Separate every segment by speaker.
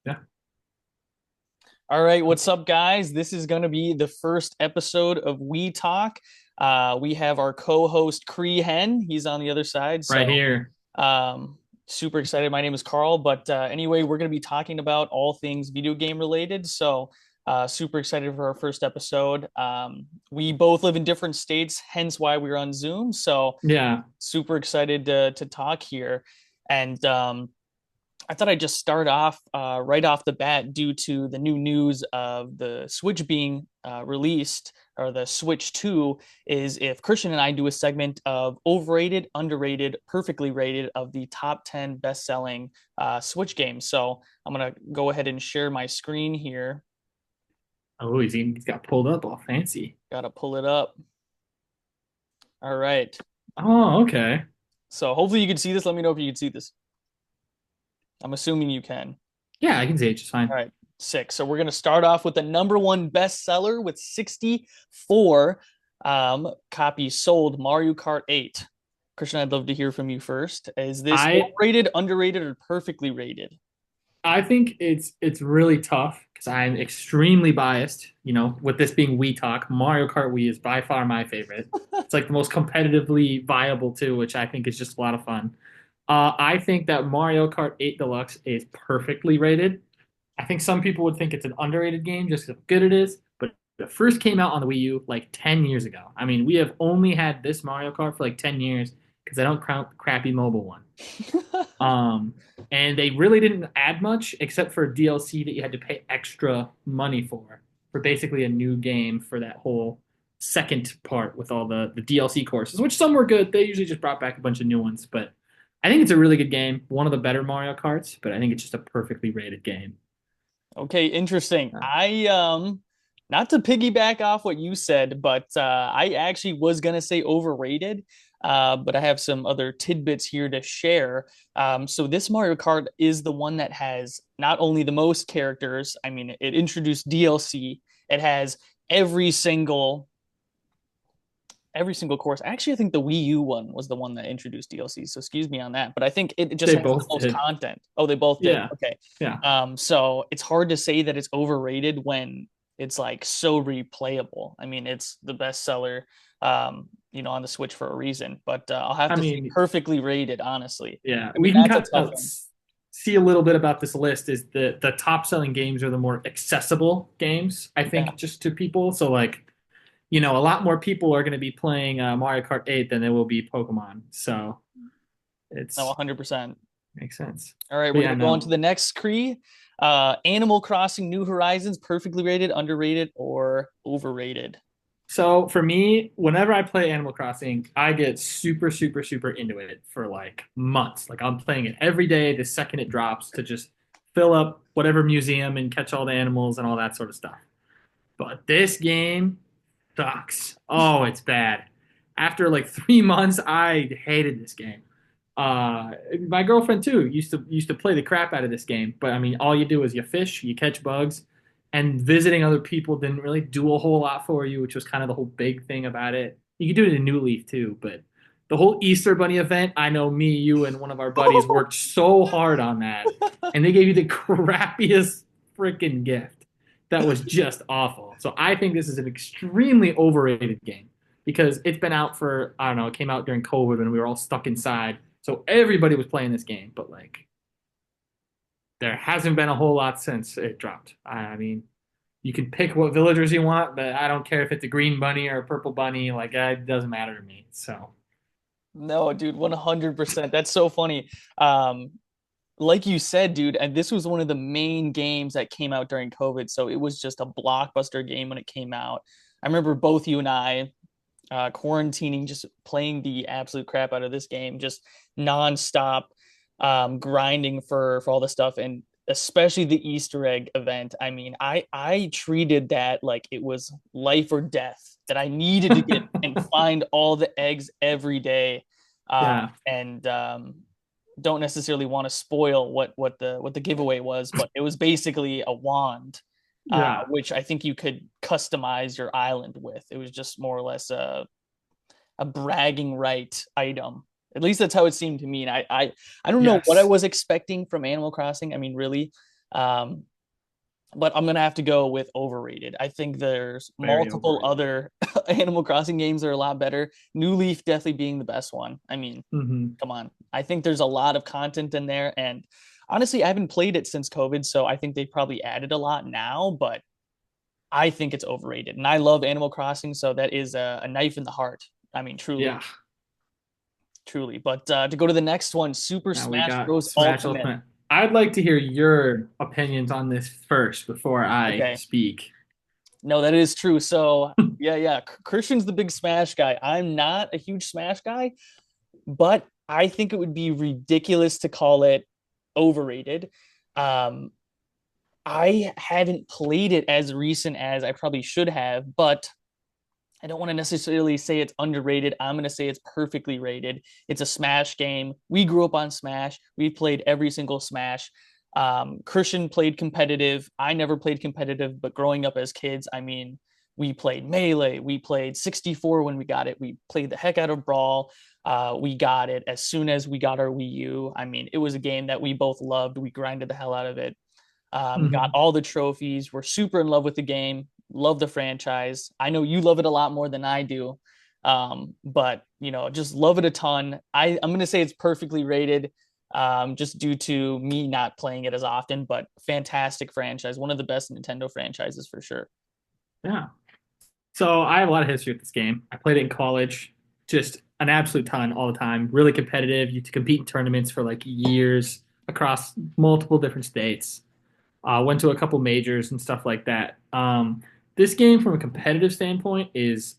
Speaker 1: Yeah.
Speaker 2: All right, what's up, guys? This is going to be the first episode of We Talk. We have our co-host Cree Hen. He's on the other side,
Speaker 1: Right
Speaker 2: so
Speaker 1: here.
Speaker 2: um, super excited. My name is Carl, but anyway, we're going to be talking about all things video game related. So super excited for our first episode. We both live in different states, hence why we're on Zoom. So
Speaker 1: Yeah.
Speaker 2: super excited to talk here, and I thought I'd just start off right off the bat due to the new news of the Switch being released, or the Switch 2, is if Christian and I do a segment of overrated, underrated, perfectly rated of the top 10 best-selling Switch games. So I'm going to go ahead and share my screen here.
Speaker 1: Oh, he's got pulled up all fancy.
Speaker 2: Got to pull it up. All right.
Speaker 1: Oh, okay.
Speaker 2: So hopefully you can see this. Let me know if you can see this. I'm assuming you can.
Speaker 1: Yeah, I can see it just
Speaker 2: All
Speaker 1: fine.
Speaker 2: right, six. So we're going to start off with the number one bestseller with 64 copies sold, Mario Kart 8. Christian, I'd love to hear from you first. Is this
Speaker 1: I
Speaker 2: overrated, underrated, or perfectly rated?
Speaker 1: I think it's really tough because I'm extremely biased. With this being Wii Talk, Mario Kart Wii is by far my favorite. It's like the most competitively viable too, which I think is just a lot of fun. I think that Mario Kart 8 Deluxe is perfectly rated. I think some people would think it's an underrated game just because how good it is, but it first came out on the Wii U like 10 years ago. I mean, we have only had this Mario Kart for like 10 years because I don't count the crappy mobile one. Um, and they really didn't add much except for DLC that you had to pay extra money for basically a new game for that whole second part with all the DLC courses, which some were good. They usually just brought back a bunch of new ones, but I think it's a really good game. One of the better Mario Karts, but I think it's just a perfectly rated game.
Speaker 2: Okay, interesting.
Speaker 1: Uh,
Speaker 2: I not to piggyback off what you said, but I actually was gonna say overrated. But I have some other tidbits here to share. So this Mario Kart is the one that has not only the most characters, I mean, it introduced DLC. It has every single every single course. Actually, I think the Wii U one was the one that introduced DLC. So excuse me on that, but I think it just
Speaker 1: they
Speaker 2: has the
Speaker 1: both
Speaker 2: most
Speaker 1: did.
Speaker 2: content. Oh, they both did.
Speaker 1: Yeah.
Speaker 2: Okay.
Speaker 1: Yeah.
Speaker 2: So it's hard to say that it's overrated when it's like so replayable. I mean, it's the best seller, on the Switch for a reason. But I'll have
Speaker 1: I
Speaker 2: to say
Speaker 1: mean,
Speaker 2: perfectly rated, honestly.
Speaker 1: yeah,
Speaker 2: I mean,
Speaker 1: we can
Speaker 2: that's a
Speaker 1: kind
Speaker 2: tough
Speaker 1: of
Speaker 2: one.
Speaker 1: see a little bit about this list is the top selling games are the more accessible games, I
Speaker 2: Yeah.
Speaker 1: think, just to people. So like, a lot more people are going to be playing Mario Kart 8 than there will be Pokemon. So
Speaker 2: No,
Speaker 1: it's
Speaker 2: 100%.
Speaker 1: makes sense.
Speaker 2: All right,
Speaker 1: But
Speaker 2: we're
Speaker 1: yeah,
Speaker 2: gonna go on
Speaker 1: no.
Speaker 2: to the next Cree. Animal Crossing New Horizons, perfectly rated, underrated, or overrated?
Speaker 1: So for me, whenever I play Animal Crossing, I get super, super, super into it for like months. Like I'm playing it every day the second it drops to just fill up whatever museum and catch all the animals and all that sort of stuff. But this game sucks. Oh, it's bad. After like 3 months, I hated this game. Uh, my girlfriend too used to play the crap out of this game. But I mean, all you do is you fish, you catch bugs, and visiting other people didn't really do a whole lot for you, which was kind of the whole big thing about it. You could do it in New Leaf too, but the whole Easter Bunny event, I know me, you, and one of our buddies worked so hard on that, and they gave you the crappiest freaking gift that was just awful. So I think this is an extremely overrated game because it's been out for, I don't know, it came out during COVID and we were all stuck inside. So everybody was playing this game, but like there hasn't been a whole lot since it dropped. I mean, you can pick what villagers you want, but I don't care if it's a green bunny or a purple bunny. Like it doesn't matter to me. So
Speaker 2: No, dude, 100%. That's so funny. Um, like you said, dude, and this was one of the main games that came out during COVID. So it was just a blockbuster game when it came out. I remember both you and I quarantining, just playing the absolute crap out of this game, just nonstop, grinding for all the stuff, and especially the Easter egg event. I mean, I treated that like it was life or death. That I needed to get and find all the eggs every day,
Speaker 1: yeah,
Speaker 2: and don't necessarily want to spoil what the giveaway was, but it was basically a wand,
Speaker 1: yeah.
Speaker 2: which I think you could customize your island with. It was just more or less a bragging right item. At least that's how it seemed to me. And I don't know what I
Speaker 1: Yes.
Speaker 2: was expecting from Animal Crossing. I mean, really, Um, but I'm gonna have to go with overrated. I think there's
Speaker 1: Very
Speaker 2: multiple
Speaker 1: overrated.
Speaker 2: other Animal Crossing games that are a lot better. New Leaf definitely being the best one. I mean,
Speaker 1: Hmm.
Speaker 2: come on. I think there's a lot of content in there, and honestly, I haven't played it since COVID, so I think they probably added a lot now, but I think it's overrated. And I love Animal Crossing, so that is a knife in the heart. I mean, truly,
Speaker 1: Yeah.
Speaker 2: truly. But to go to the next one, Super
Speaker 1: Now we
Speaker 2: Smash
Speaker 1: got
Speaker 2: Bros.
Speaker 1: Smash
Speaker 2: Ultimate.
Speaker 1: Ultimate. I'd like to hear your opinions on this first before I
Speaker 2: Okay.
Speaker 1: speak.
Speaker 2: No, that is true. So, yeah, yeah. Christian's the big Smash guy. I'm not a huge Smash guy, but I think it would be ridiculous to call it overrated. Um, I haven't played it as recent as I probably should have, but I don't want to necessarily say it's underrated. I'm going to say it's perfectly rated. It's a Smash game. We grew up on Smash. We played every single Smash. Christian played competitive. I never played competitive, but growing up as kids, I mean, we played Melee. We played 64 when we got it. We played the heck out of Brawl. We got it as soon as we got our Wii U. I mean, it was a game that we both loved. We grinded the hell out of it. Got
Speaker 1: Hmm.
Speaker 2: all the trophies. We're super in love with the game. Love the franchise. I know you love it a lot more than I do, but just love it a ton. I'm gonna say it's perfectly rated, just due to me not playing it as often. But fantastic franchise, one of the best Nintendo franchises for sure.
Speaker 1: Yeah. So I have a lot of history with this game. I played it in college, just an absolute ton all the time. Really competitive. You to compete in tournaments for like years across multiple different states. Went to a couple majors and stuff like that. This game, from a competitive standpoint, is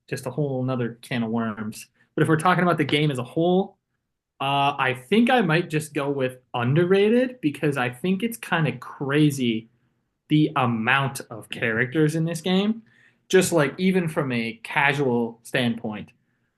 Speaker 1: just a whole another can of worms. But if we're talking about the game as a whole, I think I might just go with underrated because I think it's kind of crazy the amount of characters in this game. Just like even from a casual standpoint,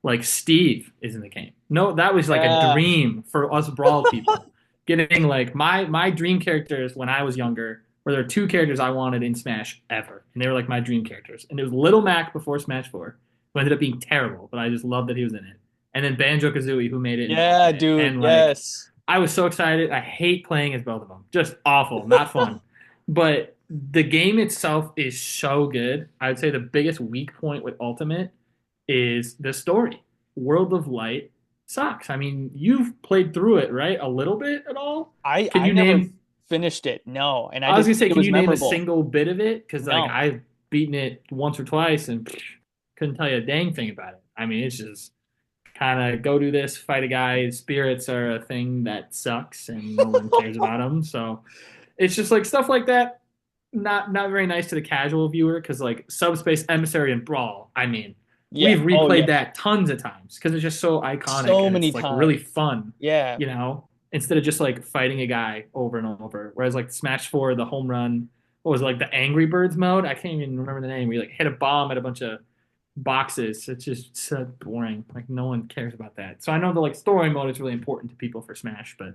Speaker 1: like Steve is in the game. No, that was like a
Speaker 2: Yeah,
Speaker 1: dream for us Brawl people. Getting like my dream characters when I was younger were there two characters I wanted in Smash ever, and they were like my dream characters. And it was Little Mac before Smash 4, who ended up being terrible, but I just loved that he was in it. And then Banjo Kazooie, who made it in
Speaker 2: yeah,
Speaker 1: Ultimate.
Speaker 2: dude.
Speaker 1: And like
Speaker 2: Yes.
Speaker 1: I was so excited. I hate playing as both of them. Just awful, not fun. But the game itself is so good. I would say the biggest weak point with Ultimate is the story. World of Light sucks. I mean, you've played through it, right? A little bit at all?
Speaker 2: I
Speaker 1: Can
Speaker 2: I
Speaker 1: you
Speaker 2: never
Speaker 1: name
Speaker 2: finished it. No, and I
Speaker 1: I was
Speaker 2: didn't
Speaker 1: gonna say,
Speaker 2: think it
Speaker 1: can
Speaker 2: was
Speaker 1: you name a
Speaker 2: memorable.
Speaker 1: single bit of it? Because like
Speaker 2: No.
Speaker 1: I've beaten it once or twice and couldn't tell you a dang thing about it. I mean, it's just kind of go do this, fight a guy. Spirits are a thing that sucks and no one cares about them. So it's just like stuff like that. Not very nice to the casual viewer because like Subspace Emissary and Brawl. I mean,
Speaker 2: Yeah.
Speaker 1: we've
Speaker 2: Oh yeah.
Speaker 1: replayed that tons of times because it's just so iconic
Speaker 2: So
Speaker 1: and
Speaker 2: many
Speaker 1: it's like really
Speaker 2: times.
Speaker 1: fun,
Speaker 2: Yeah.
Speaker 1: you know. Instead of just like fighting a guy over and over. Whereas like Smash 4, the home run, what was it, like the Angry Birds mode? I can't even remember the name. Where you like hit a bomb at a bunch of boxes. It's just so boring. Like no one cares about that. So I know the like story mode is really important to people for Smash, but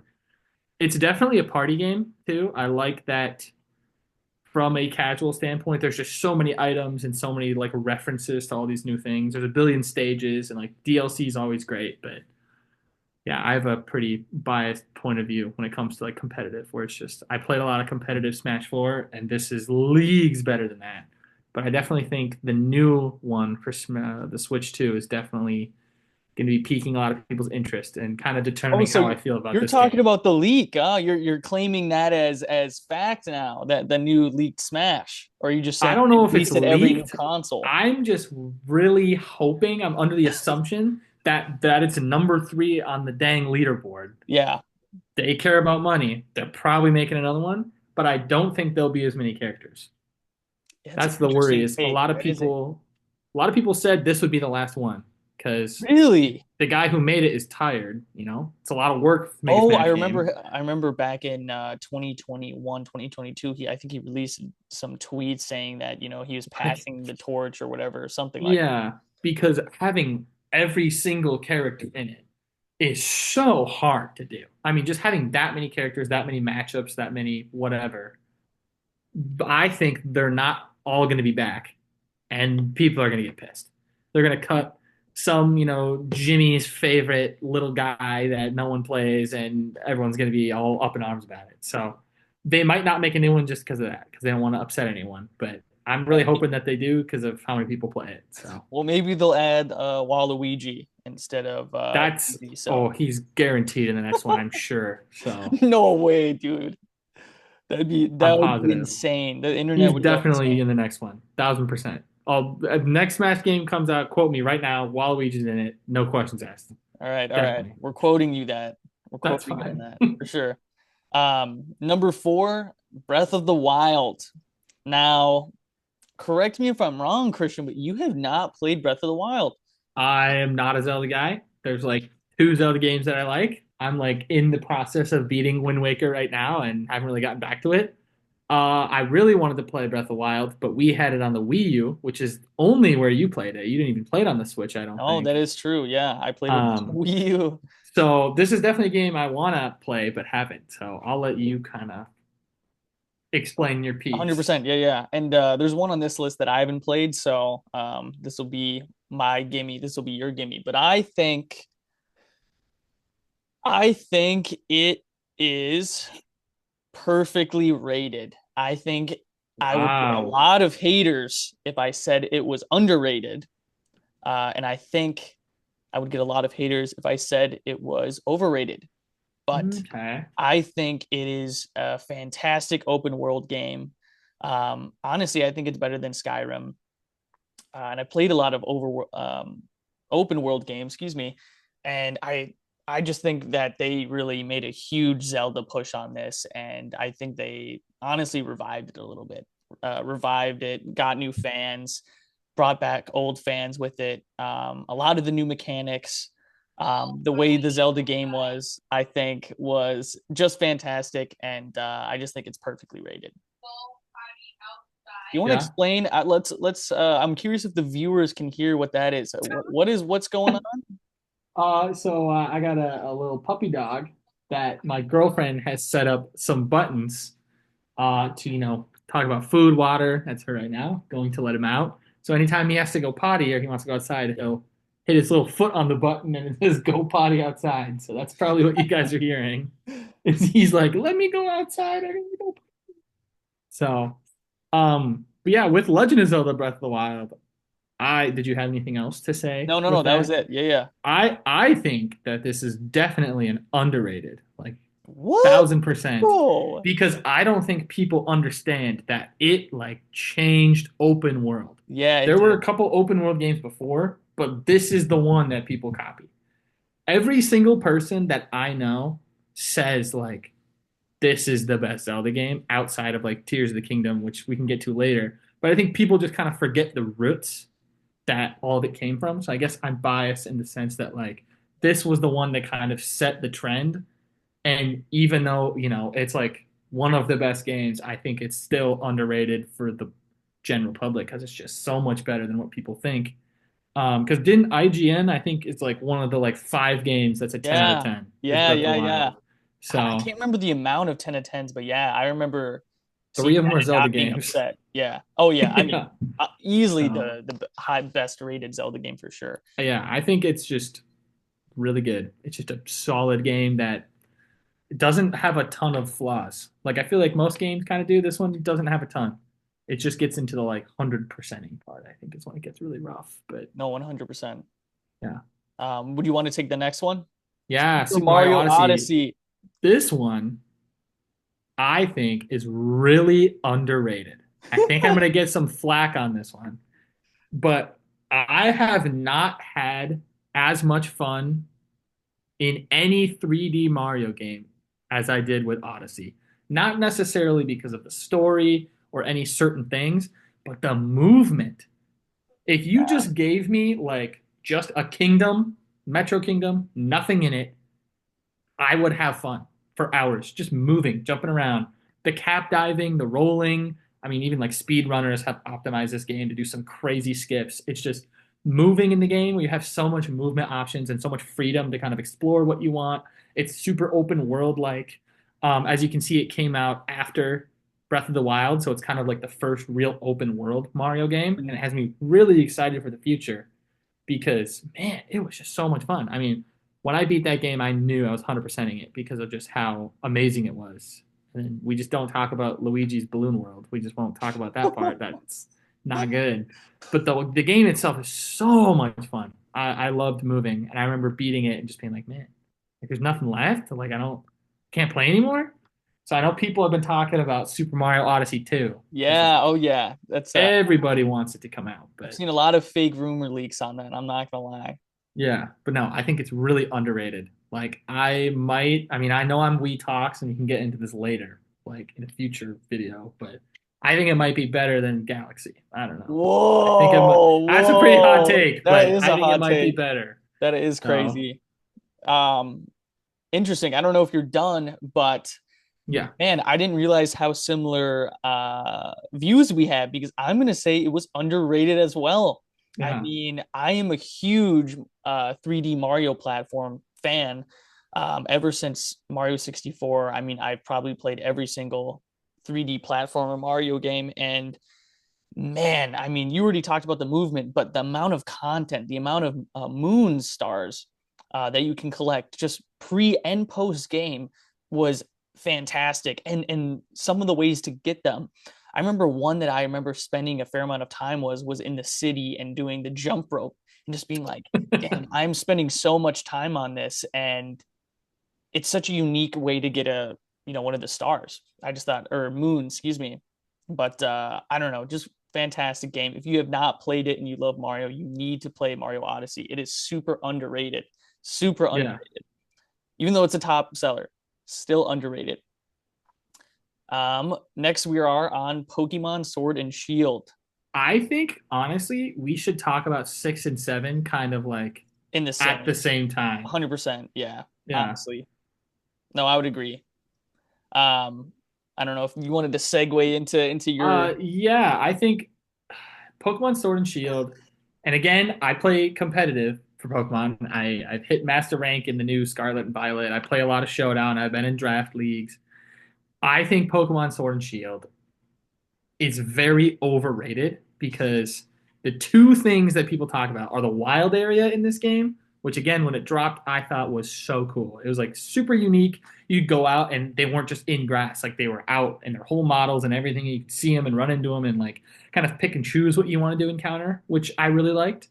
Speaker 1: it's definitely a party game too. I like that from a casual standpoint. There's just so many items and so many like references to all these new things. There's a billion stages and like DLC is always great, but yeah, I have a pretty biased point of view when it comes to like competitive, where it's just I played a lot of competitive Smash 4, and this is leagues better than that. But I definitely think the new one for the Switch 2 is definitely going to be piquing a lot of people's interest and kind of
Speaker 2: Oh,
Speaker 1: determining
Speaker 2: so
Speaker 1: how I feel about
Speaker 2: you're
Speaker 1: this
Speaker 2: talking
Speaker 1: game.
Speaker 2: about the leak, huh? You're claiming that as fact now, that the new leaked Smash, or are you just
Speaker 1: I
Speaker 2: saying
Speaker 1: don't
Speaker 2: they
Speaker 1: know if it's
Speaker 2: released it every new
Speaker 1: leaked.
Speaker 2: console?
Speaker 1: I'm just really hoping. I'm under the assumption that it's number three on the dang leaderboard.
Speaker 2: Yeah,
Speaker 1: They care about money. They're probably making another one, but I don't think there'll be as many characters.
Speaker 2: it's an
Speaker 1: That's the worry.
Speaker 2: interesting
Speaker 1: Is
Speaker 2: take. That is it.
Speaker 1: a lot of people said this would be the last one because
Speaker 2: Really?
Speaker 1: the guy who made it is tired. You know, it's a lot of work to make a
Speaker 2: Oh,
Speaker 1: Smash game.
Speaker 2: I remember back in 2021, 2022, I think he released some tweets saying that, he was
Speaker 1: Like,
Speaker 2: passing the torch or whatever, something like that.
Speaker 1: yeah, because having every single character in it is so hard to do. I mean, just having that many characters, that many matchups, that many whatever. I think they're not all going to be back, and people are going to get pissed. They're going to cut some, Jimmy's favorite little guy that no one plays, and everyone's going to be all up in arms about it. So They might not make a new one just because of that, because they don't want to upset anyone. But I'm really
Speaker 2: Right.
Speaker 1: hoping that they do because of how many people play it. So
Speaker 2: Well, maybe they'll add Waluigi instead of
Speaker 1: that's
Speaker 2: Luigi.
Speaker 1: oh,
Speaker 2: So
Speaker 1: he's guaranteed in the next one, I'm sure. So
Speaker 2: no way, dude.
Speaker 1: I'm
Speaker 2: That would be
Speaker 1: positive
Speaker 2: insane. The internet
Speaker 1: he's
Speaker 2: would go
Speaker 1: definitely
Speaker 2: insane.
Speaker 1: in the next one, 1,000%. Next Smash game comes out, quote me right now. Waluigi's in it, no questions asked.
Speaker 2: All right, all right.
Speaker 1: Definitely,
Speaker 2: We're quoting you that. We're
Speaker 1: that's
Speaker 2: quoting you on
Speaker 1: fine.
Speaker 2: that for sure. Number four, Breath of the Wild. Now, correct me if I'm wrong, Christian, but you have not played Breath of the Wild.
Speaker 1: I am not a Zelda guy. There's like two Zelda games that I like. I'm like in the process of beating Wind Waker right now and haven't really gotten back to it. I really wanted to play Breath of the Wild, but we had it on the Wii U, which is only where you played it. You didn't even play it on the Switch, I don't
Speaker 2: Oh, that
Speaker 1: think.
Speaker 2: is true. Yeah, I played it on
Speaker 1: Um,
Speaker 2: Wii U.
Speaker 1: so this is definitely a game I want to play but haven't. So I'll let you kind of explain your piece.
Speaker 2: 100%. Yeah, yeah. And there's one on this list that I haven't played, so this will be my gimme. This will be your gimme. But I think it is perfectly rated. I think I would get a
Speaker 1: Wow.
Speaker 2: lot of haters if I said it was underrated. And I think I would get a lot of haters if I said it was overrated. But
Speaker 1: Okay.
Speaker 2: I think it is a fantastic open world game. Honestly, I think it's better than Skyrim. And I played a lot of open world games, excuse me, and I just think that they really made a huge Zelda push on this, and I think they honestly revived it a little bit, revived it, got new fans, brought back old fans with it. A lot of the new mechanics, the way the Zelda game was, I think, was just fantastic, and I just think it's perfectly rated. You want to
Speaker 1: Yeah.
Speaker 2: explain? Let's. I'm curious if the viewers can hear what that is. What's going on?
Speaker 1: I got a little puppy dog that my girlfriend has set up some buttons to, talk about food, water. That's her right now, going to let him out. So anytime he has to go potty or he wants to go outside, he'll hit his little foot on the button and it says go potty outside. So that's probably what you guys are hearing. Is he's like, let me go outside. I gotta go. So, but yeah, with Legend of Zelda Breath of the Wild, I did you have anything else to say
Speaker 2: No, no, no.
Speaker 1: with
Speaker 2: That was
Speaker 1: that?
Speaker 2: it. Yeah, yeah.
Speaker 1: I think that this is definitely an underrated, like
Speaker 2: What?
Speaker 1: 1,000%,
Speaker 2: Oh,
Speaker 1: because I don't think people understand that it like changed open world.
Speaker 2: yeah, it
Speaker 1: There were
Speaker 2: did.
Speaker 1: a couple open world games before, but this is the one that people copy. Every single person that I know says like this is the best Zelda game outside of like Tears of the Kingdom, which we can get to later. But I think people just kind of forget the roots that all of it came from. So I guess I'm biased in the sense that like this was the one that kind of set the trend. And even though, it's like one of the best games, I think it's still underrated for the general public because it's just so much better than what people think. Because didn't IGN, I think it's like one of the like five games that's a 10 out of
Speaker 2: Yeah,
Speaker 1: 10 is
Speaker 2: yeah,
Speaker 1: Breath of the
Speaker 2: yeah, yeah.
Speaker 1: Wild.
Speaker 2: I
Speaker 1: So
Speaker 2: can't remember the amount of 10 of 10s, but yeah, I remember
Speaker 1: three
Speaker 2: seeing
Speaker 1: of them
Speaker 2: that
Speaker 1: are
Speaker 2: and
Speaker 1: Zelda
Speaker 2: not being
Speaker 1: games.
Speaker 2: upset. Yeah. Oh yeah. I mean,
Speaker 1: Yeah.
Speaker 2: easily
Speaker 1: So
Speaker 2: the high best rated Zelda game for sure.
Speaker 1: yeah, I think it's just really good. It's just a solid game that it doesn't have a ton of flaws. Like I feel like most games kind of do. This one doesn't have a ton. It just gets into the like 100%ing part. I think is when it gets really rough. But
Speaker 2: No, 100%.
Speaker 1: yeah,
Speaker 2: Would you want to take the next one?
Speaker 1: yeah.
Speaker 2: Super
Speaker 1: Super Mario
Speaker 2: Mario
Speaker 1: Odyssey.
Speaker 2: Odyssey.
Speaker 1: This one I think is really underrated. I think I'm gonna get some flack on this one, but I have not had as much fun in any 3D Mario game as I did with Odyssey. Not necessarily because of the story or any certain things, but the movement. If you
Speaker 2: Yeah.
Speaker 1: just gave me like just a kingdom, Metro Kingdom, nothing in it, I would have fun for hours, just moving, jumping around. The cap diving, the rolling. I mean, even like speedrunners have optimized this game to do some crazy skips. It's just moving in the game where you have so much movement options and so much freedom to kind of explore what you want. It's super open world like. As you can see, it came out after Breath of the Wild, so it's kind of like the first real open world Mario game, and it
Speaker 2: Mm.
Speaker 1: has me really excited for the future because man, it was just so much fun. I mean, when I beat that game, I knew I was 100%ing it because of just how amazing it was. and we just don't talk about Luigi's Balloon World. We just won't talk about that part. That's not good. But the game itself is so much fun. I loved moving, and I remember beating it and just being like, man, like there's nothing left. Like I don't can't play anymore. So I know people have been talking about Super Mario Odyssey 2 because
Speaker 2: Yeah, oh
Speaker 1: like
Speaker 2: yeah. That's
Speaker 1: everybody wants it to come out,
Speaker 2: I've
Speaker 1: but
Speaker 2: seen a lot of fake rumor leaks on that. I'm not gonna lie.
Speaker 1: yeah, but no, I think it's really underrated. Like I mean, I know I'm Wii Talks and you can get into this later, like in a future video, but I think it might be better than Galaxy. I don't know. I think it might,
Speaker 2: Whoa,
Speaker 1: that's a pretty hot
Speaker 2: whoa.
Speaker 1: take,
Speaker 2: That
Speaker 1: but
Speaker 2: is
Speaker 1: I
Speaker 2: a
Speaker 1: think it
Speaker 2: hot
Speaker 1: might be
Speaker 2: take.
Speaker 1: better.
Speaker 2: That is
Speaker 1: So,
Speaker 2: crazy. Um, Interesting. I don't know if you're done, but
Speaker 1: yeah.
Speaker 2: man, I didn't realize how similar views we had because I'm gonna say it was underrated as well. I
Speaker 1: Yeah.
Speaker 2: mean, I am a huge 3D Mario platform fan. Ever since Mario 64, I mean, I've probably played every single 3D platformer Mario game. And man, I mean, you already talked about the movement, but the amount of content, the amount of moon stars that you can collect just pre and post game was fantastic. And some of the ways to get them. I remember one that I remember spending a fair amount of time was in the city and doing the jump rope and just being like, damn, I'm spending so much time on this. And it's such a unique way to get one of the stars. I just thought, or moon, excuse me. But I don't know, just fantastic game. If you have not played it and you love Mario, you need to play Mario Odyssey. It is super underrated. Super
Speaker 1: Yeah.
Speaker 2: underrated. Even though it's a top seller, still underrated. Next we are on Pokemon Sword and Shield
Speaker 1: I think honestly, we should talk about 6 and 7 kind of like
Speaker 2: in the
Speaker 1: at the
Speaker 2: same.
Speaker 1: same time.
Speaker 2: 100%. Yeah,
Speaker 1: Yeah.
Speaker 2: honestly. No, I would agree. Um, I don't know if you wanted to segue into your.
Speaker 1: Yeah, I think Pokemon Sword and Shield, and again, I play competitive for Pokemon. I've hit Master Rank in the new Scarlet and Violet. I play a lot of Showdown. I've been in draft leagues. I think Pokemon Sword and Shield is very overrated because the two things that people talk about are the wild area in this game, which again, when it dropped, I thought was so cool. It was like super unique. You'd go out and they weren't just in grass, like they were out and their whole models and everything. You could see them and run into them and like kind of pick and choose what you wanted to encounter, which I really liked.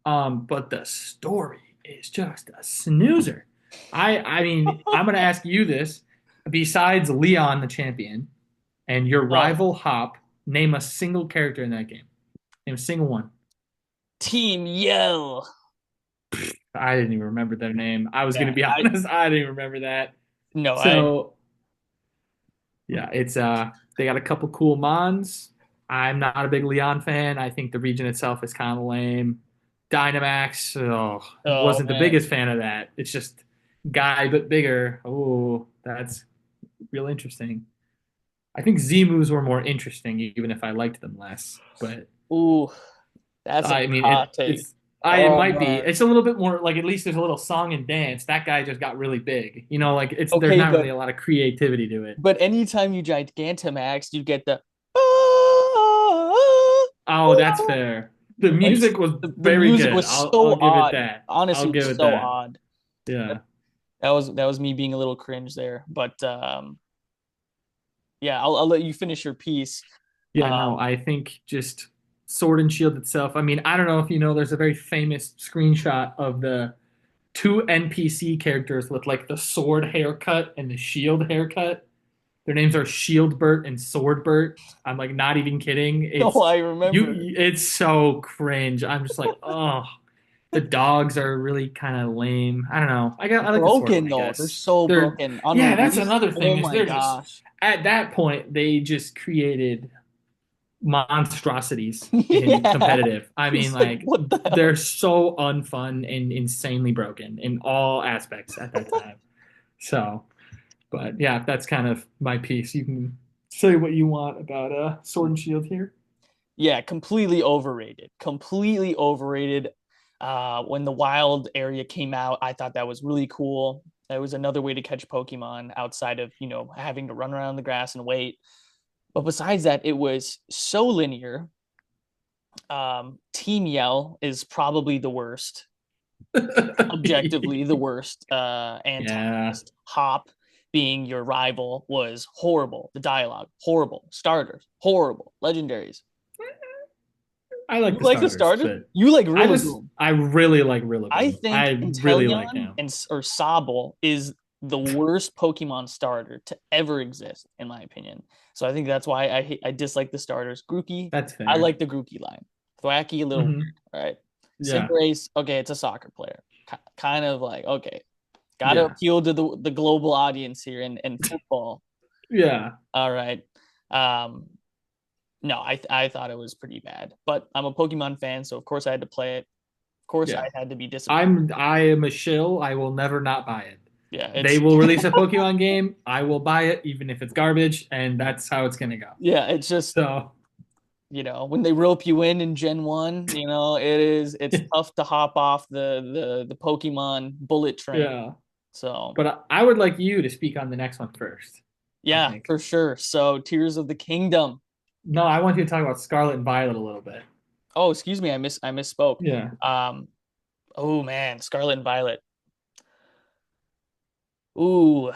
Speaker 1: But the story is just a snoozer. I mean, I'm gonna ask you this. Besides Leon the champion, and your
Speaker 2: Oh,
Speaker 1: rival Hop, name a single character in that game. Name a single one.
Speaker 2: Team Yell.
Speaker 1: I didn't even remember their name. I was going to
Speaker 2: Yeah,
Speaker 1: be
Speaker 2: I
Speaker 1: honest. I didn't even remember that.
Speaker 2: no, I
Speaker 1: So yeah, it's they got a couple cool mons. I'm not a big Leon fan. I think the region itself is kind of lame. Dynamax, oh,
Speaker 2: oh
Speaker 1: wasn't the
Speaker 2: man.
Speaker 1: biggest fan of that. It's just guy but bigger. Oh, that's real interesting. I think Z moves were more interesting, even if I liked them less. But
Speaker 2: Ooh, that's a
Speaker 1: I mean,
Speaker 2: hot take.
Speaker 1: it
Speaker 2: Oh
Speaker 1: might be.
Speaker 2: man.
Speaker 1: It's a little bit more like at least there's a little song and dance. That guy just got really big. You know, like it's there's
Speaker 2: Okay,
Speaker 1: not really a lot of creativity to it.
Speaker 2: but anytime you Gigantamax, you get the
Speaker 1: Oh, that's fair. The
Speaker 2: like
Speaker 1: music was
Speaker 2: the
Speaker 1: very
Speaker 2: music
Speaker 1: good.
Speaker 2: was so
Speaker 1: I'll give it
Speaker 2: odd.
Speaker 1: that. I'll
Speaker 2: Honestly, it
Speaker 1: give
Speaker 2: was
Speaker 1: it
Speaker 2: so
Speaker 1: that.
Speaker 2: odd.
Speaker 1: Yeah.
Speaker 2: That was me being a little cringe there. But yeah, I'll let you finish your piece.
Speaker 1: Yeah, no,
Speaker 2: Um,
Speaker 1: I think just Sword and Shield itself. I mean, I don't know if you know, there's a very famous screenshot of the two NPC characters with like the sword haircut and the shield haircut. Their names are Shieldbert and Swordbert. I'm like not even kidding.
Speaker 2: no,
Speaker 1: It's
Speaker 2: I remember.
Speaker 1: it's so cringe. I'm just like, oh, the dogs are really kind of lame. I don't know. I like the Swordle,
Speaker 2: Broken
Speaker 1: I
Speaker 2: though. They're
Speaker 1: guess.
Speaker 2: so
Speaker 1: They're
Speaker 2: broken. On
Speaker 1: yeah, that's
Speaker 2: release,
Speaker 1: another
Speaker 2: oh
Speaker 1: thing is
Speaker 2: my
Speaker 1: they're just
Speaker 2: gosh.
Speaker 1: at that point they just created monstrosities in
Speaker 2: Yeah.
Speaker 1: competitive. I mean,
Speaker 2: It's like,
Speaker 1: like
Speaker 2: what the
Speaker 1: they're
Speaker 2: hell?
Speaker 1: so unfun and insanely broken in all aspects at that time. So, but yeah, that's kind of my piece. You can say what you want about Sword and Shield here.
Speaker 2: Yeah, completely overrated. Completely overrated. When the wild area came out, I thought that was really cool. That was another way to catch Pokemon outside of, having to run around the grass and wait. But besides that, it was so linear. Team Yell is probably the worst, objectively the worst
Speaker 1: Yeah.
Speaker 2: antagonist. Hop. being your rival was horrible. The dialogue, horrible. Starters, horrible. Legendaries.
Speaker 1: I
Speaker 2: You
Speaker 1: like the
Speaker 2: like the
Speaker 1: starters,
Speaker 2: starters?
Speaker 1: but
Speaker 2: You like
Speaker 1: I just
Speaker 2: Rillaboom.
Speaker 1: I really like
Speaker 2: I
Speaker 1: Rillaboom.
Speaker 2: think
Speaker 1: I really like
Speaker 2: Inteleon
Speaker 1: him.
Speaker 2: and or Sobble is the worst Pokemon starter to ever exist, in my opinion. So I think that's why I dislike the starters. Grookey,
Speaker 1: That's
Speaker 2: I
Speaker 1: fair.
Speaker 2: like the Grookey line. Thwacky, a little weird.
Speaker 1: Hmm.
Speaker 2: All right.
Speaker 1: Yeah.
Speaker 2: Cinderace, okay, it's a soccer player. Kind of like, okay, got to
Speaker 1: Yeah.
Speaker 2: appeal to the global audience here in football.
Speaker 1: Yeah.
Speaker 2: All right. Um, no, I thought it was pretty bad, but I'm a Pokemon fan, so of course I had to play it. Of course I
Speaker 1: Yeah.
Speaker 2: had to be disappointed.
Speaker 1: I am a shill. I will never not buy it.
Speaker 2: Yeah,
Speaker 1: They
Speaker 2: it's
Speaker 1: will release a Pokemon game. I will buy it, even if it's garbage, and that's how it's gonna go.
Speaker 2: yeah, it's just
Speaker 1: So,
Speaker 2: when they rope you in Gen 1, it's tough to hop off the Pokemon bullet train.
Speaker 1: yeah.
Speaker 2: So,
Speaker 1: But I would like you to speak on the next one first, I
Speaker 2: yeah,
Speaker 1: think.
Speaker 2: for sure. So, Tears of the Kingdom.
Speaker 1: No, I want you to talk about Scarlet and Violet a little bit.
Speaker 2: Oh, excuse me, I misspoke.
Speaker 1: Yeah.
Speaker 2: Um, oh man, Scarlet and Violet. Ooh,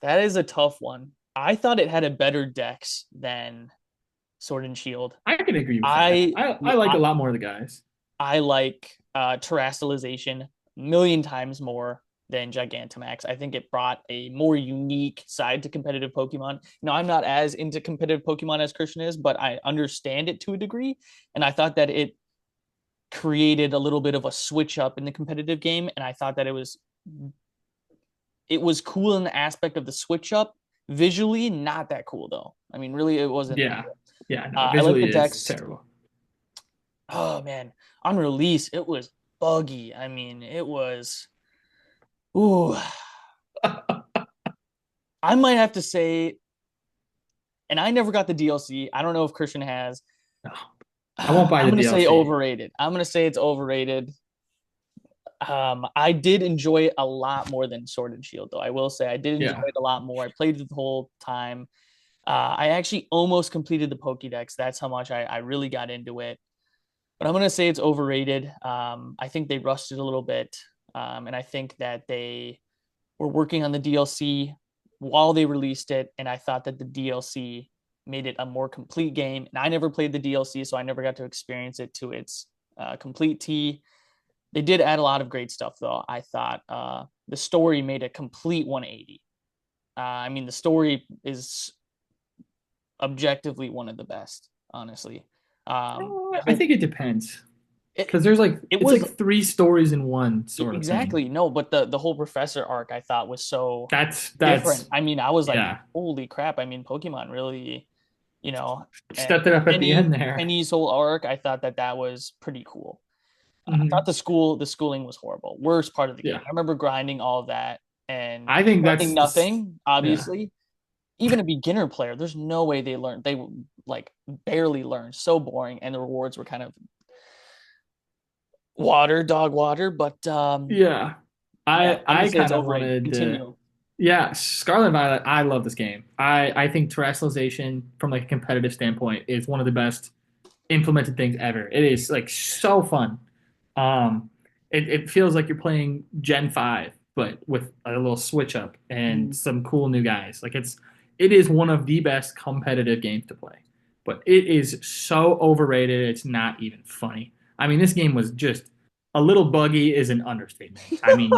Speaker 2: that is a tough one. I thought it had a better dex than Sword and Shield.
Speaker 1: I can agree with that.
Speaker 2: I
Speaker 1: I like
Speaker 2: I,
Speaker 1: a lot more of the guys.
Speaker 2: I like terrestrialization a million times more than Gigantamax. I think it brought a more unique side to competitive Pokemon. Now, I'm not as into competitive Pokemon as Christian is, but I understand it to a degree. And I thought that it created a little bit of a switch up in the competitive game. And I thought that it was cool in the aspect of the switch up. Visually, not that cool though. I mean, really, it wasn't.
Speaker 1: Yeah. Yeah, no,
Speaker 2: I like the
Speaker 1: visually it's
Speaker 2: Dex.
Speaker 1: terrible.
Speaker 2: Oh man, on release, it was buggy. I mean, it was. Ooh, I might have to say, and I never got the DLC. I don't know if Christian has.
Speaker 1: No, I won't buy
Speaker 2: I'm
Speaker 1: the
Speaker 2: gonna say
Speaker 1: DLC.
Speaker 2: overrated. I'm gonna say it's overrated. I did enjoy it a lot more than Sword and Shield, though. I will say I did enjoy
Speaker 1: Yeah.
Speaker 2: it a lot more. I played it the whole time. I actually almost completed the Pokédex. That's how much I really got into it. But I'm gonna say it's overrated. I think they rushed it a little bit, and I think that they were working on the DLC while they released it, and I thought that the DLC made it a more complete game. And I never played the DLC, so I never got to experience it to its complete T. They did add a lot of great stuff, though. I thought the story made a complete 180. I mean, the story is objectively one of the best, honestly. The
Speaker 1: I
Speaker 2: whole
Speaker 1: think it depends
Speaker 2: it
Speaker 1: because there's like
Speaker 2: it
Speaker 1: it's
Speaker 2: was
Speaker 1: like three stories in one sort of thing.
Speaker 2: exactly no, but the whole professor arc I thought was so different.
Speaker 1: That's
Speaker 2: I mean, I was like,
Speaker 1: yeah.
Speaker 2: holy crap! I mean, Pokemon really, you know, and
Speaker 1: Stepped it up at the end there.
Speaker 2: Penny's whole arc, I thought that was pretty cool. I thought
Speaker 1: Hmm.
Speaker 2: the schooling was horrible. Worst part of the game.
Speaker 1: Yeah.
Speaker 2: I remember grinding all of that and
Speaker 1: I think
Speaker 2: learning
Speaker 1: that's
Speaker 2: nothing.
Speaker 1: yeah.
Speaker 2: Obviously, even a beginner player, there's no way they learned. They like barely learned. So boring, and the rewards were kind of dog water. But
Speaker 1: Yeah.
Speaker 2: yeah, I'm gonna
Speaker 1: I
Speaker 2: say it's
Speaker 1: kind of
Speaker 2: overrated.
Speaker 1: wanted to
Speaker 2: Continue.
Speaker 1: yeah, Scarlet and Violet, I love this game. I think terrestrialization from like a competitive standpoint is one of the best implemented things ever. It is like so fun. Um, it feels like you're playing Gen 5, but with a little switch up and
Speaker 2: Mm.
Speaker 1: some cool new guys. Like it is one of the best competitive games to play. But it is so overrated, it's not even funny. I mean, this game was just a little buggy is an understatement. I mean,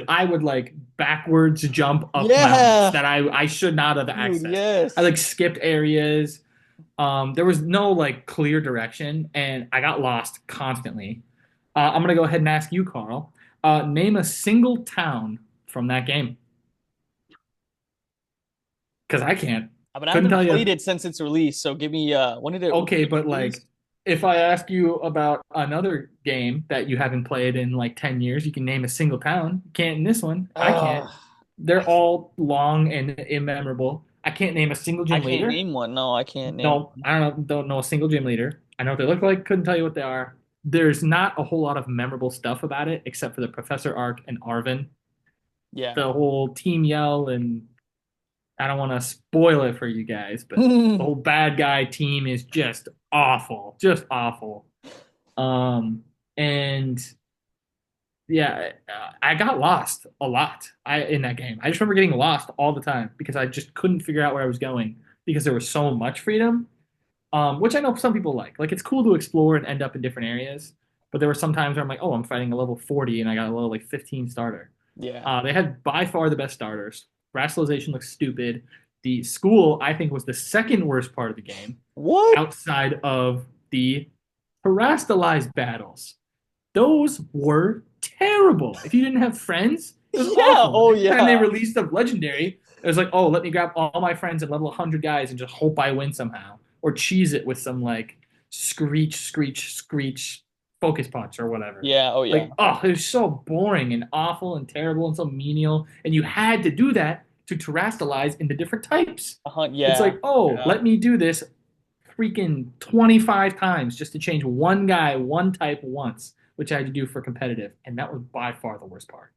Speaker 1: I would like backwards jump up mountains
Speaker 2: Yeah,
Speaker 1: that I should not have
Speaker 2: dude.
Speaker 1: accessed. I
Speaker 2: Yes.
Speaker 1: like skipped areas. There was no like clear direction, and I got lost constantly. I'm gonna go ahead and ask you, Carl. Name a single town from that game, because I can't.
Speaker 2: But I
Speaker 1: Couldn't
Speaker 2: haven't
Speaker 1: tell
Speaker 2: played
Speaker 1: you.
Speaker 2: it since its release. So give me when
Speaker 1: Okay,
Speaker 2: did it
Speaker 1: but
Speaker 2: release?
Speaker 1: like, if I ask you about another game that you haven't played in like 10 years, you can name a single town. You can't in this one. I can't.
Speaker 2: Uh,
Speaker 1: They're
Speaker 2: I
Speaker 1: all long and immemorable. I can't name a single
Speaker 2: I
Speaker 1: gym
Speaker 2: can't
Speaker 1: leader.
Speaker 2: name one. No, I can't name
Speaker 1: No,
Speaker 2: one.
Speaker 1: I don't know a single gym leader. I know what they look like, couldn't tell you what they are. There's not a whole lot of memorable stuff about it except for the Professor Arc and Arvin.
Speaker 2: Yeah.
Speaker 1: The whole Team Yell, and I don't want to spoil it for you guys, but the whole bad guy team is just awful. Just awful. Um and Yeah, I got lost a lot in that game. I just remember getting lost all the time because I just couldn't figure out where I was going because there was so much freedom. Which I know some people like. Like it's cool to explore and end up in different areas. But there were some times where I'm like, oh, I'm fighting a level 40 and I got a level like 15 starter.
Speaker 2: Yeah.
Speaker 1: They had by far the best starters. Racialization looks stupid. The school, I think, was the second worst part of the game,
Speaker 2: What?
Speaker 1: outside of the terastallized battles. Those were terrible. If you didn't have friends, it was
Speaker 2: Yeah.
Speaker 1: awful.
Speaker 2: Oh
Speaker 1: Every time they
Speaker 2: yeah.
Speaker 1: released a legendary, it was like, oh, let me grab all my friends and level 100 guys and just hope I win somehow. Or cheese it with some like screech, screech, screech focus punch or whatever.
Speaker 2: Yeah. Oh yeah.
Speaker 1: Like, oh, it was so boring and awful and terrible and so menial. And you had to do that to terastallize into different types. It's
Speaker 2: Yeah.
Speaker 1: like, oh,
Speaker 2: Yeah.
Speaker 1: let me do this freaking 25 times just to change one guy, one type once, which I had to do for competitive. And that was by far the worst part.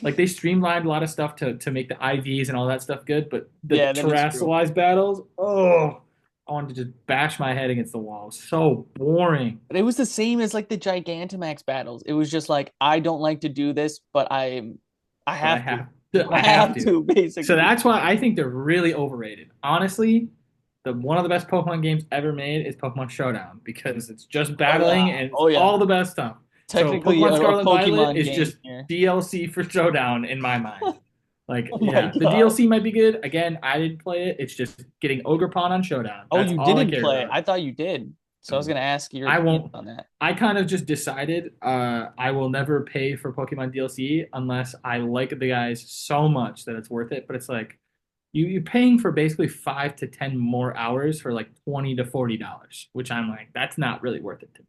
Speaker 1: Like they streamlined a lot of stuff to make the IVs and all that stuff good, but the
Speaker 2: Yeah. That is true.
Speaker 1: terrestrialized battles, oh, I wanted to just bash my head against the wall. It was so boring.
Speaker 2: But it was the same as like the Gigantamax battles. It was just like I don't like to do this, but I
Speaker 1: But I
Speaker 2: have to.
Speaker 1: have to,
Speaker 2: I
Speaker 1: I have
Speaker 2: have
Speaker 1: to.
Speaker 2: to
Speaker 1: So
Speaker 2: basically.
Speaker 1: that's why I think they're really overrated. Honestly, the one of the best Pokemon games ever made is Pokemon Showdown because it's just
Speaker 2: Oh yeah.
Speaker 1: battling and it's
Speaker 2: Oh yeah.
Speaker 1: all the best stuff. So
Speaker 2: Technically
Speaker 1: Pokemon
Speaker 2: a
Speaker 1: Scarlet and Violet
Speaker 2: Pokemon
Speaker 1: is
Speaker 2: game
Speaker 1: just
Speaker 2: here.
Speaker 1: DLC for Showdown in my mind. Like,
Speaker 2: Oh my
Speaker 1: yeah, the
Speaker 2: god.
Speaker 1: DLC might be good. Again, I didn't play it. It's just getting Ogerpon on Showdown.
Speaker 2: Oh,
Speaker 1: That's
Speaker 2: you
Speaker 1: all I
Speaker 2: didn't
Speaker 1: care
Speaker 2: play.
Speaker 1: about.
Speaker 2: I thought you did. So I was gonna ask your
Speaker 1: I
Speaker 2: opinion
Speaker 1: won't.
Speaker 2: on that.
Speaker 1: I kind of just decided I will never pay for Pokemon DLC unless I like the guys so much that it's worth it. But it's like you're paying for basically 5 to 10 more hours for like $20 to $40, which I'm like, that's not really worth it to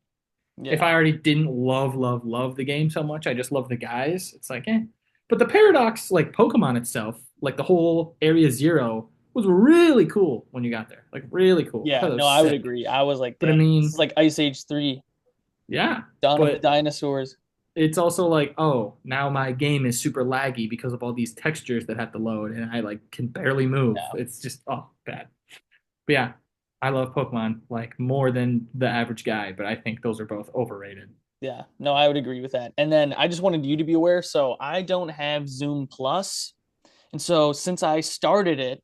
Speaker 1: me. If
Speaker 2: Yeah.
Speaker 1: I already didn't love the game so much, I just love the guys. It's like, eh. But the paradox, like Pokemon itself, like the whole Area Zero, was really cool when you got there. Like really cool. I thought
Speaker 2: Yeah.
Speaker 1: that
Speaker 2: No,
Speaker 1: was
Speaker 2: I would
Speaker 1: sick.
Speaker 2: agree. I was like,
Speaker 1: But I
Speaker 2: damn, this
Speaker 1: mean,
Speaker 2: is like Ice Age 3,
Speaker 1: yeah.
Speaker 2: Dawn of the
Speaker 1: But
Speaker 2: Dinosaurs.
Speaker 1: it's also like, oh, now my game is super laggy because of all these textures that have to load, and I like can barely move.
Speaker 2: Yeah.
Speaker 1: It's just bad. But yeah, I love Pokemon like more than the average guy, but I think those are both overrated.
Speaker 2: Yeah. No, I would agree with that. And then I just wanted you to be aware. So I don't have Zoom Plus. And so since I started it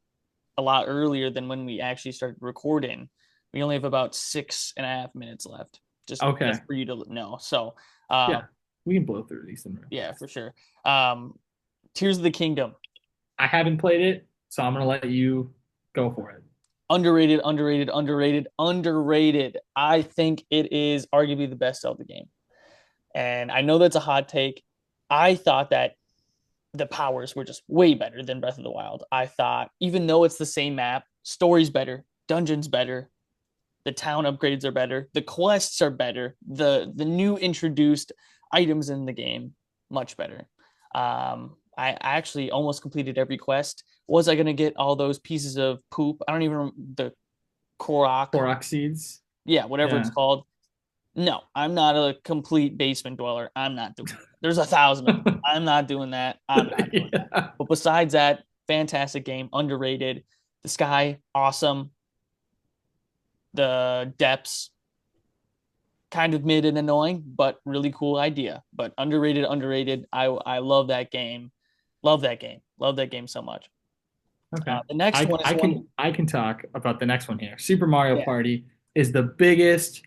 Speaker 2: a lot earlier than when we actually started recording, we only have about 6.5 minutes left. Just
Speaker 1: Okay,
Speaker 2: for you to know. So um,
Speaker 1: yeah, we can blow through these in real
Speaker 2: yeah,
Speaker 1: fast.
Speaker 2: for sure. Um, Tears of the Kingdom.
Speaker 1: I haven't played it, so I'm gonna let you go for it.
Speaker 2: Underrated, underrated, underrated, underrated. I think it is arguably the best Zelda game. And I know that's a hot take. I thought that the powers were just way better than Breath of the Wild. I thought, even though it's the same map, story's better, dungeons better, the town upgrades are better, the quests are better, the new introduced items in the game much better. I actually almost completed every quest. Was I gonna get all those pieces of poop? I don't even remember the Korok,
Speaker 1: Korok seeds.
Speaker 2: yeah, whatever it's
Speaker 1: Yeah.
Speaker 2: called. No, I'm not a complete basement dweller. I'm not doing that. There's 1,000 of them. I'm not doing that. I'm not doing that.
Speaker 1: Yeah.
Speaker 2: But besides that, fantastic game, underrated. The sky, awesome. The depths, kind of mid and annoying, but really cool idea. But underrated, underrated. I love that game. Love that game. Love that game so much.
Speaker 1: Okay.
Speaker 2: The next one is one.
Speaker 1: I can talk about the next one here. Super Mario
Speaker 2: Yeah.
Speaker 1: Party is the biggest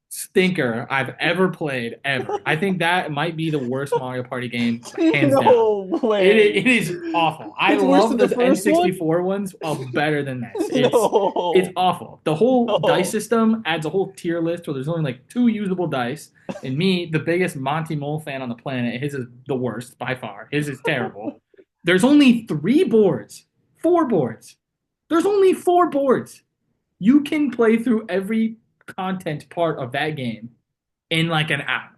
Speaker 1: stinker I've ever played ever. I think that might be the worst Mario Party game, hands down.
Speaker 2: No way.
Speaker 1: It is awful. I
Speaker 2: It's worse
Speaker 1: love
Speaker 2: than the
Speaker 1: the
Speaker 2: first one?
Speaker 1: N64 ones better than this. It's
Speaker 2: No.
Speaker 1: awful. The whole dice
Speaker 2: No.
Speaker 1: system adds a whole tier list where there's only like two usable dice. And me, the biggest Monty Mole fan on the planet, his is the worst by far. His is terrible. There's only three boards, four boards. There's only four boards. You can play through every content part of that game in like an hour.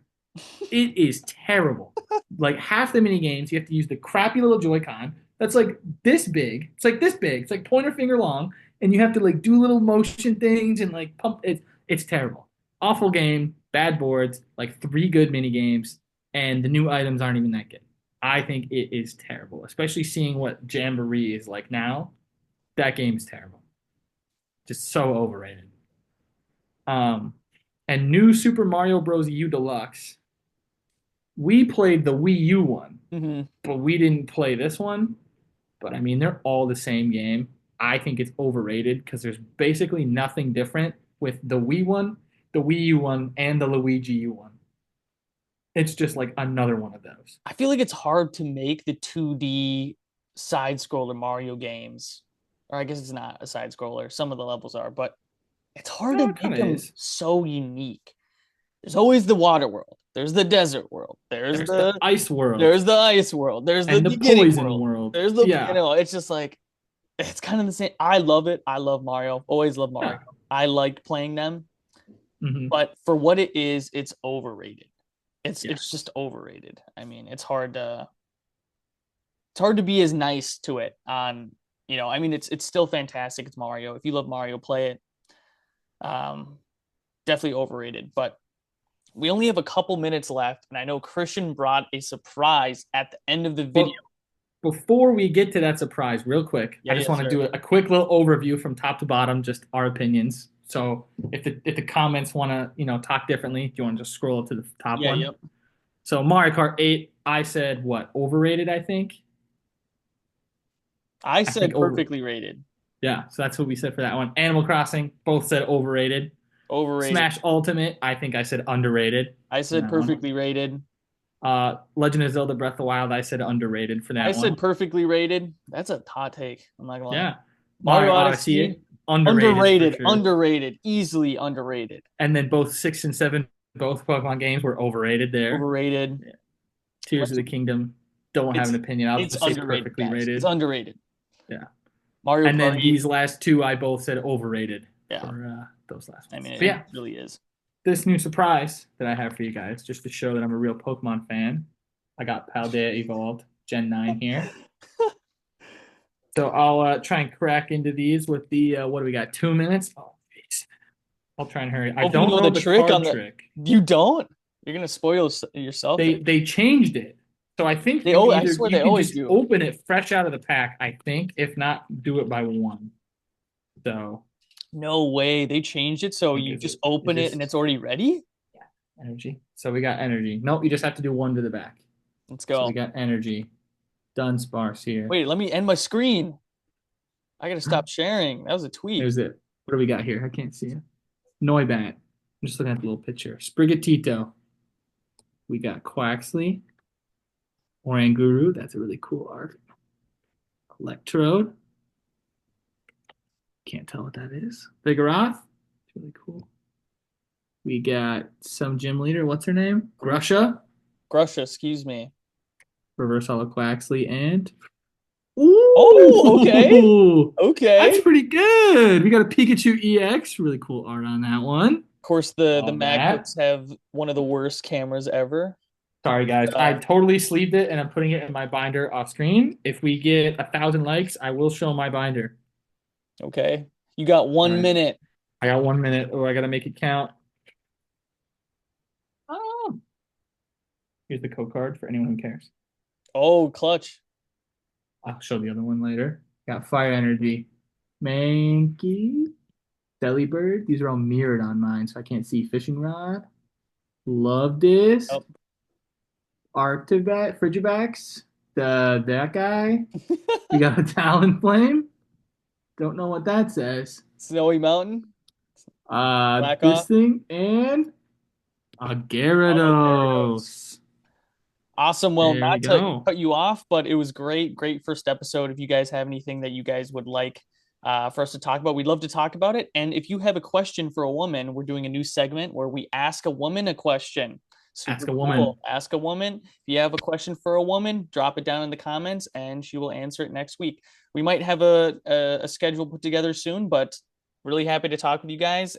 Speaker 1: It is terrible. Like half the mini games, you have to use the crappy little Joy-Con that's like this big. It's like this big. It's like pointer finger long, and you have to like do little motion things and like pump it. It's terrible. Awful game, bad boards, like three good mini games, and the new items aren't even that good. I think it is terrible, especially seeing what Jamboree is like now. That game is terrible. Just so overrated. Um, and new Super Mario Bros. U Deluxe. we played the Wii U one,
Speaker 2: Hmm.
Speaker 1: but we didn't play this one. But I mean, they're all the same game. I think it's overrated because there's basically nothing different with the Wii one, the Wii U one, and the Luigi U one. It's just like another one of those.
Speaker 2: I feel like it's hard to make the 2D side scroller Mario games. Or I guess it's not a side scroller. Some of the levels are, but it's hard
Speaker 1: No,
Speaker 2: to
Speaker 1: it kind
Speaker 2: make
Speaker 1: of
Speaker 2: them
Speaker 1: is.
Speaker 2: so unique. There's always the water world. There's the desert world. There's
Speaker 1: There's the
Speaker 2: the
Speaker 1: ice world
Speaker 2: there's the ice world. There's the
Speaker 1: and the
Speaker 2: beginning
Speaker 1: poison
Speaker 2: world.
Speaker 1: world.
Speaker 2: There's
Speaker 1: Yeah,
Speaker 2: it's just like it's kind of the same. I love it. I love Mario. Always love Mario.
Speaker 1: yeah.
Speaker 2: I like playing them,
Speaker 1: Hmm.
Speaker 2: but for what it is, it's overrated. It's
Speaker 1: Yes.
Speaker 2: just overrated. I mean, it's hard to be as nice to it on, I mean, it's still fantastic. It's Mario. If you love Mario, play it. Um, Definitely overrated, but we only have a couple minutes left, and I know Christian brought a surprise at the end of the video.
Speaker 1: But before we get to that surprise, real quick,
Speaker 2: Yeah,
Speaker 1: I just
Speaker 2: yes,
Speaker 1: want to
Speaker 2: sir.
Speaker 1: do a quick little overview from top to bottom, just our opinions. So if the comments want to talk differently, do you want to just scroll up to the top
Speaker 2: Yeah,
Speaker 1: one?
Speaker 2: yep.
Speaker 1: So Mario Kart 8, I said what? Overrated, I think.
Speaker 2: I
Speaker 1: I think
Speaker 2: said
Speaker 1: over.
Speaker 2: perfectly rated.
Speaker 1: Yeah, so that's what we said for that one. Animal Crossing, both said overrated.
Speaker 2: Overrated.
Speaker 1: Smash Ultimate, I think I said underrated
Speaker 2: I
Speaker 1: for
Speaker 2: said
Speaker 1: that one.
Speaker 2: perfectly rated.
Speaker 1: Legend of Zelda Breath of the Wild, I said underrated for
Speaker 2: I
Speaker 1: that
Speaker 2: said
Speaker 1: one.
Speaker 2: perfectly rated. That's a hot take. I'm not gonna lie.
Speaker 1: Yeah.
Speaker 2: Mario
Speaker 1: Mario Odyssey,
Speaker 2: Odyssey,
Speaker 1: underrated for
Speaker 2: underrated,
Speaker 1: sure.
Speaker 2: underrated, easily underrated.
Speaker 1: And then both 6 and 7, both Pokemon games were overrated there.
Speaker 2: Overrated.
Speaker 1: Yeah. Tears of
Speaker 2: What's
Speaker 1: the Kingdom, don't have an
Speaker 2: it's
Speaker 1: opinion. I'll
Speaker 2: it's
Speaker 1: just say
Speaker 2: underrated,
Speaker 1: perfectly
Speaker 2: guys. It's
Speaker 1: rated.
Speaker 2: underrated.
Speaker 1: Yeah.
Speaker 2: Mario
Speaker 1: And then
Speaker 2: Party,
Speaker 1: these last two, I both said overrated
Speaker 2: yeah.
Speaker 1: for those last
Speaker 2: I
Speaker 1: ones.
Speaker 2: mean,
Speaker 1: But
Speaker 2: it
Speaker 1: yeah,
Speaker 2: really is.
Speaker 1: this new surprise that I have for you guys, just to show that I'm a real Pokemon fan. I got Paldea Evolved Gen 9 here. So I'll try and crack into these with the, what do we got? 2 minutes? Oh, jeez. I'll try and hurry. I
Speaker 2: Hope you
Speaker 1: don't
Speaker 2: know
Speaker 1: know
Speaker 2: the
Speaker 1: the
Speaker 2: trick on
Speaker 1: card
Speaker 2: the.
Speaker 1: trick.
Speaker 2: You don't. You're gonna spoil yourself there.
Speaker 1: They changed it. So I think
Speaker 2: They oh, I
Speaker 1: either
Speaker 2: swear
Speaker 1: you
Speaker 2: they
Speaker 1: can
Speaker 2: always
Speaker 1: just
Speaker 2: do.
Speaker 1: open it fresh out of the pack, I think. If not, do it by one. So
Speaker 2: No way. They changed it so
Speaker 1: I think
Speaker 2: you
Speaker 1: is
Speaker 2: just
Speaker 1: it
Speaker 2: open it and
Speaker 1: just
Speaker 2: it's already ready.
Speaker 1: energy. So we got energy. Nope, you just have to do one to the back.
Speaker 2: Let's
Speaker 1: So we
Speaker 2: go.
Speaker 1: got energy. Done sparse here.
Speaker 2: Wait, let me end my screen. I gotta stop sharing. That was a tweak.
Speaker 1: There's it. What do we got here? I can't see it. Noibat. I'm just looking at the little picture. Sprigatito. We got Quaxley. Oranguru. That's a really cool art. Electrode. Can't tell what that is. Vigoroth. It's really cool. We got some gym leader. What's her name? Grusha.
Speaker 2: Grusha, excuse me.
Speaker 1: Reverse Hollow Quaxley. And.
Speaker 2: Oh, okay.
Speaker 1: Ooh!
Speaker 2: Okay.
Speaker 1: That's
Speaker 2: Of
Speaker 1: pretty good. We got a Pikachu EX. Really cool art on that one.
Speaker 2: course, the
Speaker 1: Love that.
Speaker 2: MacBooks have one of the worst cameras ever.
Speaker 1: Sorry, guys. I
Speaker 2: Uh,
Speaker 1: totally sleeved it and I'm putting it in my binder off screen. If we get 1,000 likes, I will show my binder.
Speaker 2: okay. You got
Speaker 1: All
Speaker 2: one
Speaker 1: right.
Speaker 2: minute.
Speaker 1: I got 1 minute. Oh, I got to make it count. Oh, here's the code card for anyone who cares.
Speaker 2: Oh, clutch.
Speaker 1: I'll show the other one later. Got Fire Energy. Mankey. Delibird. These are all mirrored on mine, so I can't see Fishing Rod. Love this.
Speaker 2: Oh,
Speaker 1: Arctivac, Frigivax. That guy. We got a Talonflame. Don't know what that says.
Speaker 2: Snowy Mountain. Black
Speaker 1: This
Speaker 2: off.
Speaker 1: thing and a
Speaker 2: Oh, Gyarados.
Speaker 1: Gyarados.
Speaker 2: Awesome. Well,
Speaker 1: There we
Speaker 2: not to
Speaker 1: go.
Speaker 2: cut you off, but it was great. Great first episode. If you guys have anything that you guys would like for us to talk about, we'd love to talk about it. And if you have a question for a woman, we're doing a new segment where we ask a woman a question. Super
Speaker 1: Ask a woman.
Speaker 2: cool. Ask a woman. If you have a question for a woman, drop it down in the comments and she will answer it next week. We might have a schedule put together soon, but really happy to talk with you guys.